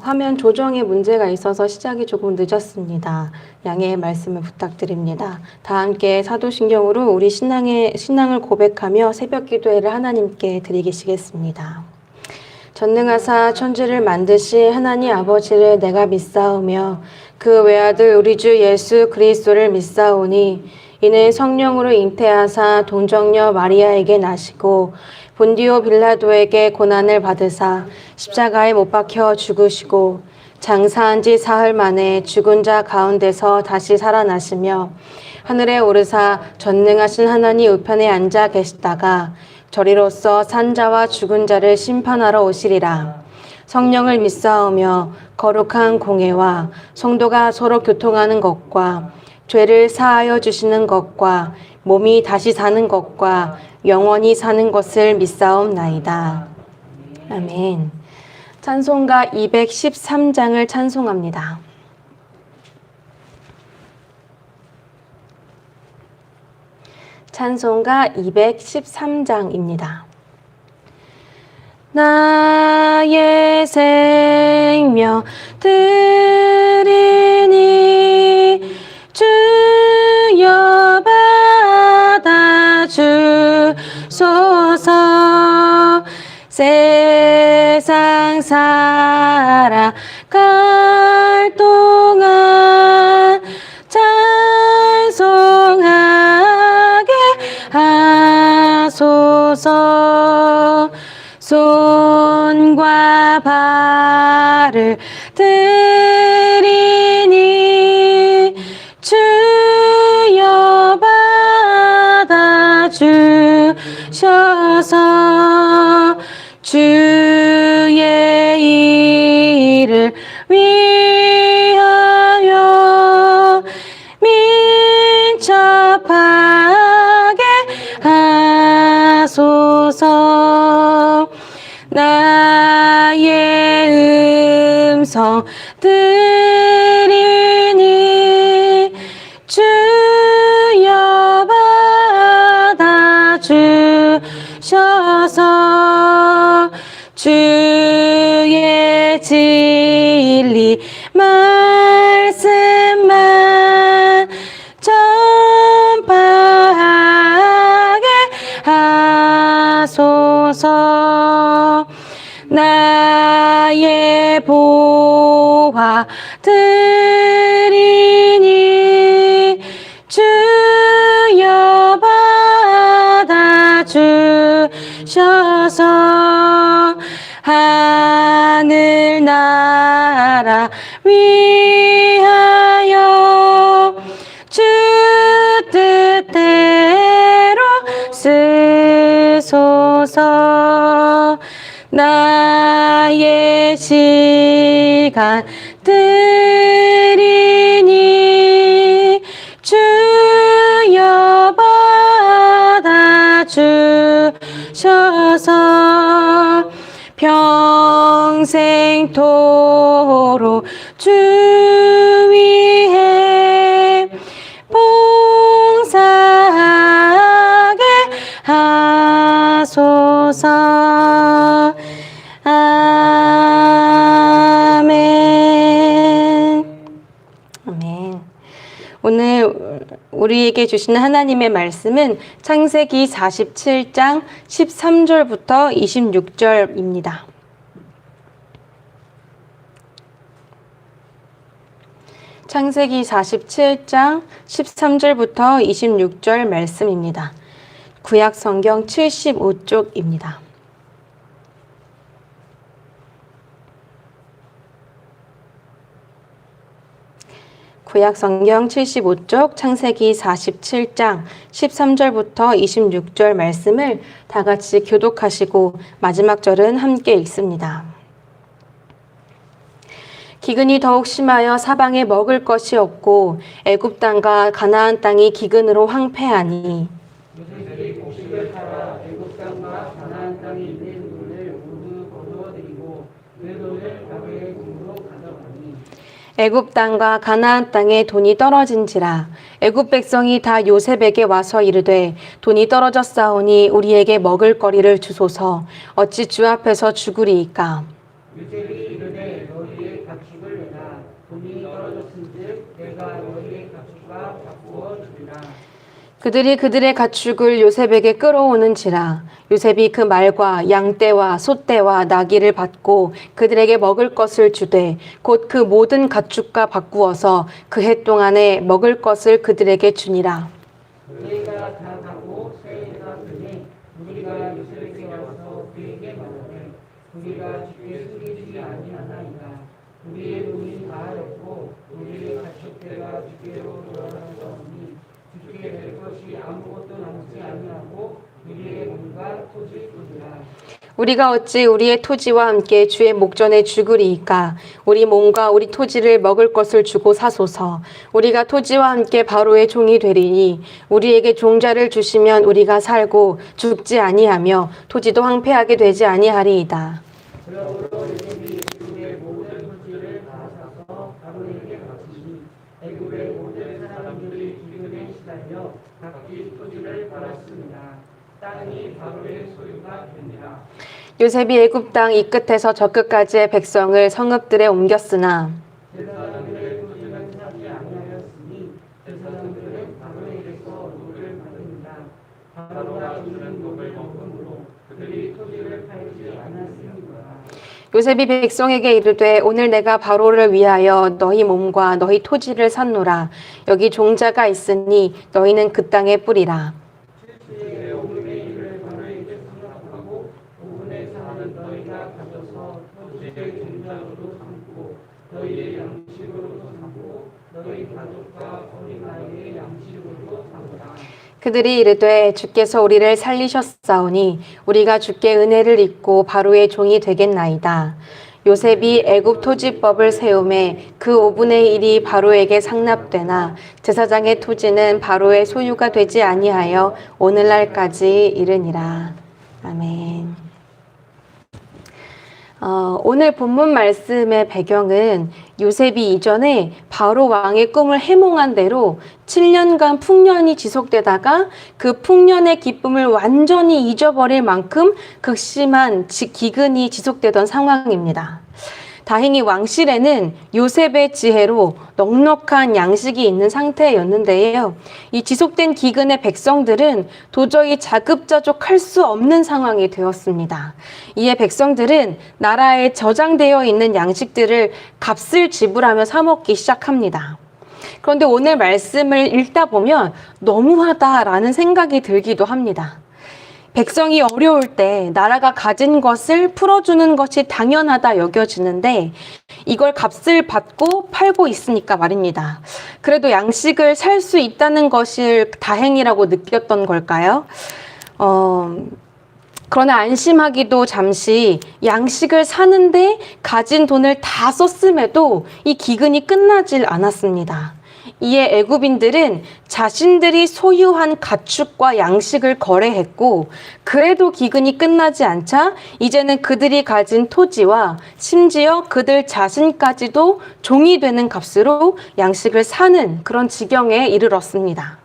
화면 조정에 문제가 있어서 시작이 조금 늦었습니다. 양해의 말씀을 부탁드립니다. 다 함께 사도신경으로 우리 신앙을 고백하며 새벽 기도회를 하나님께 드리시겠습니다. 전능하사 천지를 만드신 하나님 아버지를 내가 믿사오며 그 외아들 우리 주 예수 그리스도를 믿사오니 이는 성령으로 잉태하사 동정녀 마리아에게 나시고 본디오 빌라도에게 고난을 받으사 십자가에 못 박혀 죽으시고 장사한 지 사흘 만에 죽은 자 가운데서 다시 살아나시며 하늘에 오르사 전능하신 하나님 우편에 앉아 계시다가 저리로서 산 자와 죽은 자를 심판하러 오시리라. 성령을 믿사오며 거룩한 공회와 성도가 서로 교통하는 것과 죄를 사하여 주시는 것과 몸이 다시 사는 것과 영원히 사는 것을 믿사옵나이다. 아멘. 찬송가 213장을 찬송합니다. 찬송가 213장입니다. 나의 생명 드리니 주여 받아주소서. 세상 살아갈 동안 찬송하게 하소서. 손과 발을 드리니 주여 받아주셔서 주의 일을 위하여 민첩하게 하소서. 나의 음성 드리니 주여 받아주셔서 주의 진리 말씀만 전파하게 하소서. 나의 보화 드리니 주여 받아주셔서 하늘나라 위하여 주 뜻대로 쓰소서. 나의 시간 드리니 주여 받아주셔서 평생토록 주 위해 봉사하게 하소서. 아멘. 아멘. 오늘 우리에게 주시는 하나님의 말씀은 창세기 47장 13절부터 26절입니다. 창세기 47장 13절부터 26절 말씀입니다. 구약 성경 75쪽입니다. 구약 성경 75쪽 창세기 47장 13절부터 26절 말씀을 다 같이 교독하시고 마지막 절은 함께 읽습니다. 기근이 더욱 심하여 사방에 먹을 것이 없고 애굽 땅과 가나안 땅이 기근으로 황폐하니 요셉이 곡식을 팔아 애굽 땅과 가나안 땅에 있는 돈을 모두 거두어들이고 그 돈을 바로의 궁으로 가져가니 애굽 땅과 가나안 땅에 돈이 떨어진지라. 애굽 백성이 다 요셉에게 와서 이르되 돈이 떨어졌사오니 우리에게 먹을 거리를 주소서. 어찌 주 앞에서 죽으리이까. 요셉이 이르되 너희의 가축을 내라. 돈이 떨어졌은즉 내가 너희의 가축과 바꾸어 주리라. 그들이 그들의 가축을 요셉에게 끌어오는지라. 요셉이 그 말과 양떼와 소떼와 나귀를 받고 그들에게 먹을 것을 주되 곧 그 모든 가축과 바꾸어서 그 해 동안에 먹을 것을 그들에게 주니라. 그가 다 가고 새해가 되니 우리가 요셉에게 와서 그에게 말하되 우리가 주께 숨기지 아니하나이다. 우리의 돈이 다하였고 우리의 가축대가 주께로 돌아가니 주께 될 것이 아무것도 남지 아니하고 우리의 몸과 토지뿐이라. 우리가 어찌 우리의 토지와 함께 주의 목전에 죽으리이까. 우리 몸과 우리 토지를 먹을 것을 주고 사소서. 우리가 토지와 함께 바로의 종이 되리니 우리에게 종자를 주시면 우리가 살고 죽지 아니하며 토지도 황폐하게 되지 아니하리이다. 그러므로 요셉이 애굽의 모든 토지를 다 사서 바로에게 바치니 애굽의 모든 사람들이 기근에 시달려 각기 토지를 팔았습니다. 땅이 바로의 소유가 되니라. 요셉이 애굽 땅 이 끝에서 저 끝까지의 백성을 성읍들에 옮겼으나 제사장들의 토지는 사지 아니하였으니 제사장들은 바로에게서 노를 받습니다. 바로가 주는 노를 먹음으로 그들이 토지를 팔지 않았으니라. 요셉이 백성에게 이르되 오늘 내가 바로를 위하여 너희 몸과 너희 토지를 샀노라. 여기 종자가 있으니 너희는 그 땅에 뿌리라. 7주의 5분의 1을 바로에게 수납하고 5분의 4는 너희가 가져서 토지의 종자로도 삼고 너희의 양식으로도 삼고 너희 가족과 어린아이의 양식으로도 삼으라. 그들이 이르되 주께서 우리를 살리셨사오니 우리가 주께 은혜를 입고 바로의 종이 되겠나이다. 요셉이 애굽 토지법을 세우매 그 5분의 1이 바로에게 상납되나 제사장의 토지는 바로의 소유가 되지 아니하여 오늘날까지 이르니라. 아멘. 오늘 본문 말씀의 배경은 요셉이 이전에 바로 왕의 꿈을 해몽한 대로 7년간 풍년이 지속되다가 그 풍년의 기쁨을 완전히 잊어버릴 만큼 극심한 기근이 지속되던 상황입니다. 다행히 왕실에는 요셉의 지혜로 넉넉한 양식이 있는 상태였는데요. 이 지속된 기근의 백성들은 도저히 자급자족할 수 없는 상황이 되었습니다. 이에 백성들은 나라에 저장되어 있는 양식들을 값을 지불하며 사 먹기 시작합니다. 그런데 오늘 말씀을 읽다 보면 너무하다라는 생각이 들기도 합니다. 백성이 어려울 때 나라가 가진 것을 풀어주는 것이 당연하다 여겨지는데 이걸 값을 받고 팔고 있으니까 말입니다. 그래도 양식을 살 수 있다는 것이 다행이라고 느꼈던 걸까요? 그러나 안심하기도 잠시 양식을 사는데 가진 돈을 다 썼음에도 이 기근이 끝나질 않았습니다. 이에 애굽인들은 자신들이 소유한 가축과 양식을 거래했고 그래도 기근이 끝나지 않자 이제는 그들이 가진 토지와 심지어 그들 자신까지도 종이 되는 값으로 양식을 사는 그런 지경에 이르렀습니다.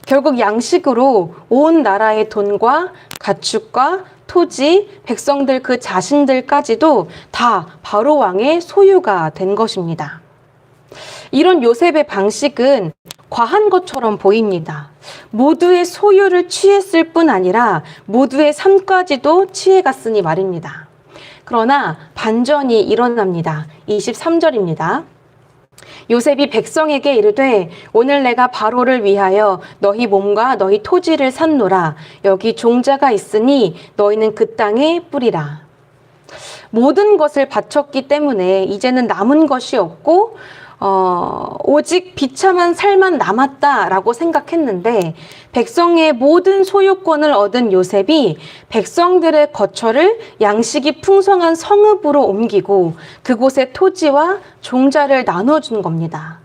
결국 양식으로 온 나라의 돈과 가축과 토지, 백성들 그 자신들까지도 다 바로 왕의 소유가 된 것입니다. 이런 요셉의 방식은 과한 것처럼 보입니다. 모두의 소유를 취했을 뿐 아니라 모두의 삶까지도 취해갔으니 말입니다. 그러나 반전이 일어납니다. 23절입니다. 요셉이 백성에게 이르되 오늘 내가 바로를 위하여 너희 몸과 너희 토지를 샀노라. 여기 종자가 있으니 너희는 그 땅에 뿌리라. 모든 것을 바쳤기 때문에 이제는 남은 것이 없고 오직 비참한 삶만 남았다라고 생각했는데 백성의 모든 소유권을 얻은 요셉이 백성들의 거처를 양식이 풍성한 성읍으로 옮기고 그곳에 토지와 종자를 나눠준 겁니다.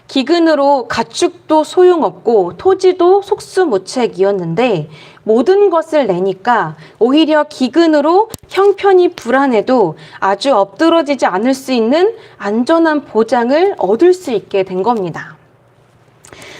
기근으로 가축도 소용없고 토지도 속수무책이었는데 모든 것을 내니까 오히려 기근으로 형편이 불안해도 아주 엎드러지지 않을 수 있는 안전한 보장을 얻을 수 있게 된 겁니다.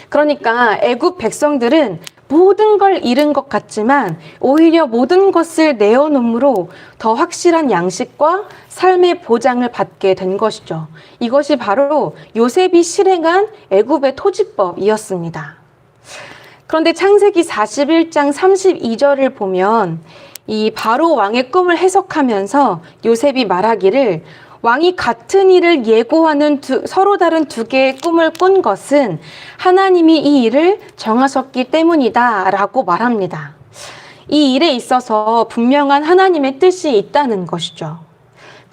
그러니까 애굽 백성들은 모든 걸 잃은 것 같지만 오히려 모든 것을 내어놓음으로 더 확실한 양식과 삶의 보장을 받게 된 것이죠. 이것이 바로 요셉이 실행한 애굽의 토지법이었습니다. 그런데 창세기 41장 32절을 보면 이 바로 왕의 꿈을 해석하면서 요셉이 말하기를 왕이 같은 일을 예고하는 서로 다른 두 개의 꿈을 꾼 것은 하나님이 이 일을 정하셨기 때문이다 라고 말합니다. 이 일에 있어서 분명한 하나님의 뜻이 있다는 것이죠.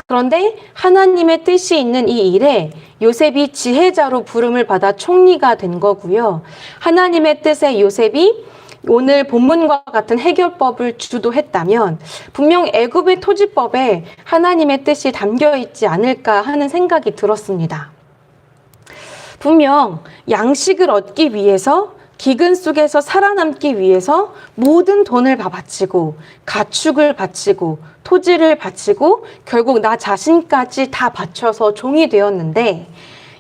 그런데 하나님의 뜻이 있는 이 일에 요셉이 지혜자로 부름을 받아 총리가 된 거고요. 하나님의 뜻에 요셉이 오늘 본문과 같은 해결법을 주도했다면 분명 애굽의 토지법에 하나님의 뜻이 담겨 있지 않을까 하는 생각이 들었습니다. 분명 양식을 얻기 위해서 기근 속에서 살아남기 위해서 모든 돈을 다 바치고 가축을 바치고 토지를 바치고 결국 나 자신까지 다 바쳐서 종이 되었는데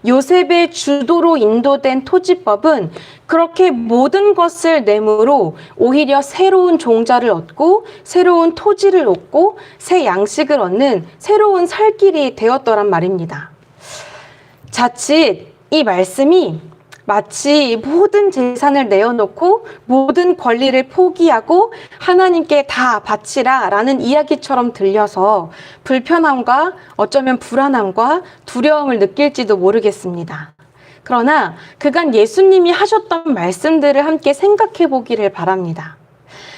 요셉의 주도로 인도된 토지법은 그렇게 모든 것을 내므로 오히려 새로운 종자를 얻고 새로운 토지를 얻고 새 양식을 얻는 새로운 살 길이 되었더란 말입니다. 자칫 이 말씀이 마치 모든 재산을 내어놓고 모든 권리를 포기하고 하나님께 다 바치라 라는 이야기처럼 들려서 불편함과 어쩌면 불안함과 두려움을 느낄지도 모르겠습니다. 그러나 그간 예수님이 하셨던 말씀들을 함께 생각해 보기를 바랍니다.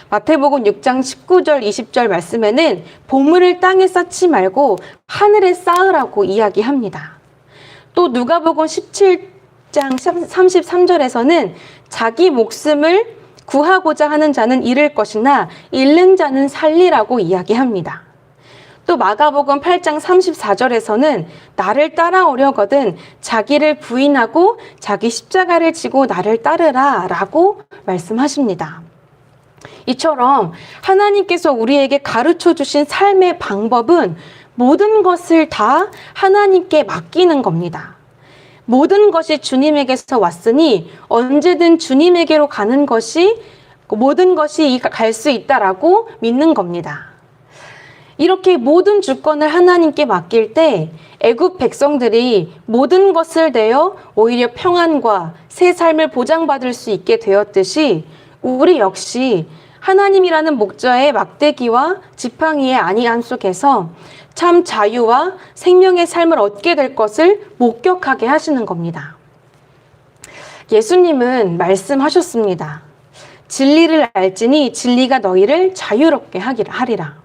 마태복음 6장 19절 20절 말씀에는 보물을 땅에 쌓지 말고 하늘에 쌓으라고 이야기합니다. 또 누가복음 17장 33절에서는 자기 목숨을 구하고자 하는 자는 잃을 것이나 잃는 자는 살리라고 이야기합니다. 또 마가복음 8장 34절에서는 나를 따라오려거든 자기를 부인하고 자기 십자가를 지고 나를 따르라 라고 말씀하십니다. 이처럼 하나님께서 우리에게 가르쳐 주신 삶의 방법은 모든 것을 다 하나님께 맡기는 겁니다. 모든 것이 주님에게서 왔으니 언제든 주님에게로 가는 것이 모든 것이 갈 수 있다라고 믿는 겁니다. 이렇게 모든 주권을 하나님께 맡길 때 애굽 백성들이 모든 것을 내어 오히려 평안과 새 삶을 보장받을 수 있게 되었듯이 우리 역시 하나님이라는 목자의 막대기와 지팡이의 안위함 속에서 참 자유와 생명의 삶을 얻게 될 것을 목격하게 하시는 겁니다. 예수님은 말씀하셨습니다. 진리를 알지니 진리가 너희를 자유롭게 하리라.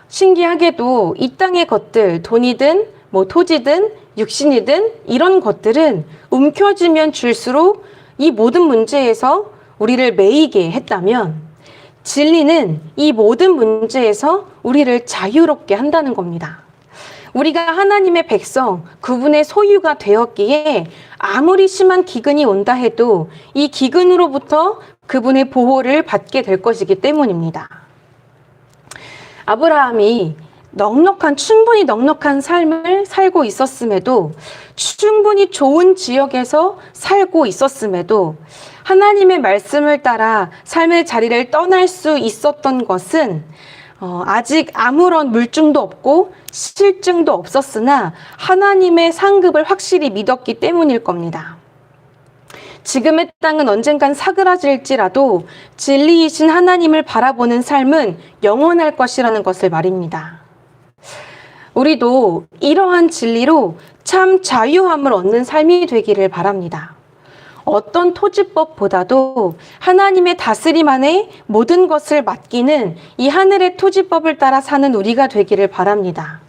신기하게도 이 땅의 것들, 돈이든 토지든 육신이든 이런 것들은 움켜쥐면 줄수록 이 모든 문제에서 우리를 매이게 했다면 진리는 이 모든 문제에서 우리를 자유롭게 한다는 겁니다. 우리가 하나님의 백성, 그분의 소유가 되었기에 아무리 심한 기근이 온다 해도 이 기근으로부터 그분의 보호를 받게 될 것이기 때문입니다. 아브라함이 충분히 넉넉한 삶을 살고 있었음에도 충분히 좋은 지역에서 살고 있었음에도 하나님의 말씀을 따라 삶의 자리를 떠날 수 있었던 것은 아직 아무런 물증도 없고 실증도 없었으나 하나님의 상급을 확실히 믿었기 때문일 겁니다. 지금의 땅은 언젠간 사그라질지라도 진리이신 하나님을 바라보는 삶은 영원할 것이라는 것을 말입니다. 우리도 이러한 진리로 참 자유함을 얻는 삶이 되기를 바랍니다. 어떤 토지법보다도 하나님의 다스림 안에 모든 것을 맡기는 이 하늘의 토지법을 따라 사는 우리가 되기를 바랍니다.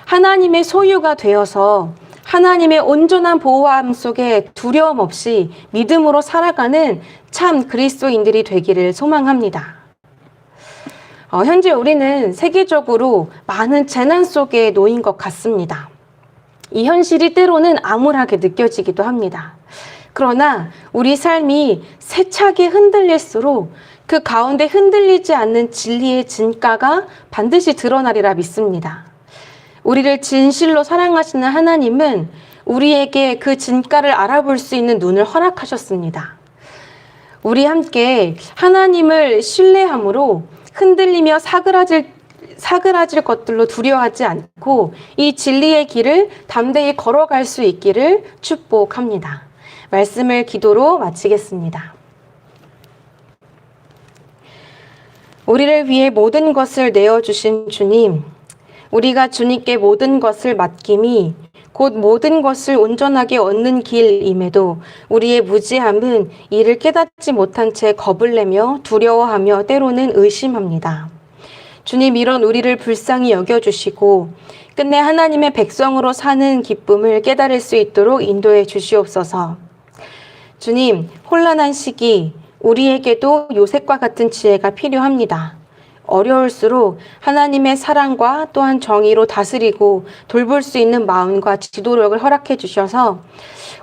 하나님의 소유가 되어서 하나님의 온전한 보호함 속에 두려움 없이 믿음으로 살아가는 참 그리스도인들이 되기를 소망합니다. 현재 우리는 세계적으로 많은 재난 속에 놓인 것 같습니다. 이 현실이 때로는 암울하게 느껴지기도 합니다. 그러나 우리 삶이 세차게 흔들릴수록 그 가운데 흔들리지 않는 진리의 진가가 반드시 드러나리라 믿습니다. 우리를 진실로 사랑하시는 하나님은 우리에게 그 진가를 알아볼 수 있는 눈을 허락하셨습니다. 우리 함께 하나님을 신뢰함으로 흔들리며 사그라질 것들로 두려워하지 않고 이 진리의 길을 담대히 걸어갈 수 있기를 축복합니다. 말씀을 기도로 마치겠습니다. 우리를 위해 모든 것을 내어주신 주님, 우리가 주님께 모든 것을 맡김이 곧 모든 것을 온전하게 얻는 길임에도 우리의 무지함은 이를 깨닫지 못한 채 겁을 내며 두려워하며 때로는 의심합니다. 주님, 이런 우리를 불쌍히 여겨주시고 끝내 하나님의 백성으로 사는 기쁨을 깨달을 수 있도록 인도해 주시옵소서. 주님, 혼란한 시기 우리에게도 요셉과 같은 지혜가 필요합니다. 어려울수록 하나님의 사랑과 또한 정의로 다스리고 돌볼 수 있는 마음과 지도력을 허락해 주셔서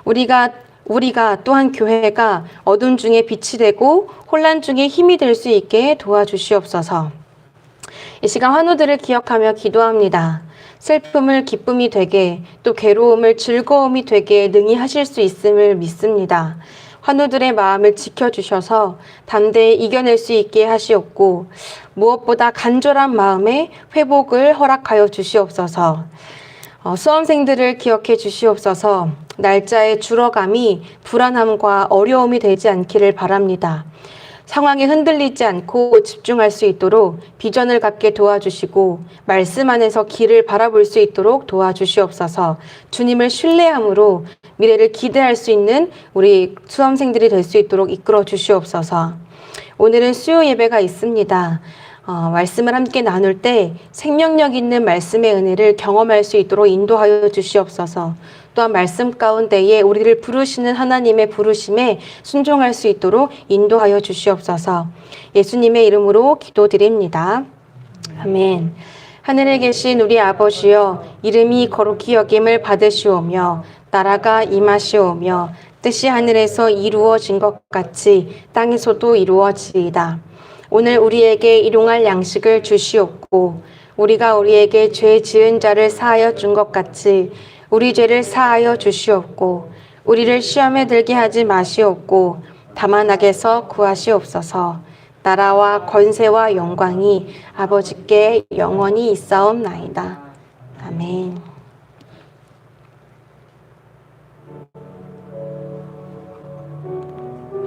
우리가 또한 교회가 어둠 중에 빛이 되고 혼란 중에 힘이 될 수 있게 도와주시옵소서. 이 시간 환우들을 기억하며 기도합니다. 슬픔을 기쁨이 되게 또 괴로움을 즐거움이 되게 능히 하실 수 있음을 믿습니다. 환우들의 마음을 지켜주셔서 담대히 이겨낼 수 있게 하시옵고 무엇보다 간절한 마음의 회복을 허락하여 주시옵소서. 수험생들을 기억해 주시옵소서. 날짜의 줄어감이 불안함과 어려움이 되지 않기를 바랍니다. 상황에 흔들리지 않고 집중할 수 있도록 비전을 갖게 도와주시고 말씀 안에서 길을 바라볼 수 있도록 도와주시옵소서. 주님을 신뢰함으로 미래를 기대할 수 있는 우리 수험생들이 될 수 있도록 이끌어 주시옵소서. 오늘은 수요 예배가 있습니다. 말씀을 함께 나눌 때 생명력 있는 말씀의 은혜를 경험할 수 있도록 인도하여 주시옵소서. 또한 말씀 가운데에 우리를 부르시는 하나님의 부르심에 순종할 수 있도록 인도하여 주시옵소서. 예수님의 이름으로 기도드립니다. 아멘. 하늘에 계신 우리 아버지여, 이름이 거룩히 여김을 받으시오며 나라가 임하시오며 뜻이 하늘에서 이루어진 것 같이 땅에서도 이루어지이다. 오늘 우리에게 일용할 양식을 주시옵고 우리가 우리에게 죄 지은 자를 사하여 준 것 같이 우리 죄를 사하여 주시옵고 우리를 시험에 들게 하지 마시옵고 다만 악에서 구하시옵소서. 나라와 권세와 영광이 아버지께 영원히 있사옵나이다. 아멘.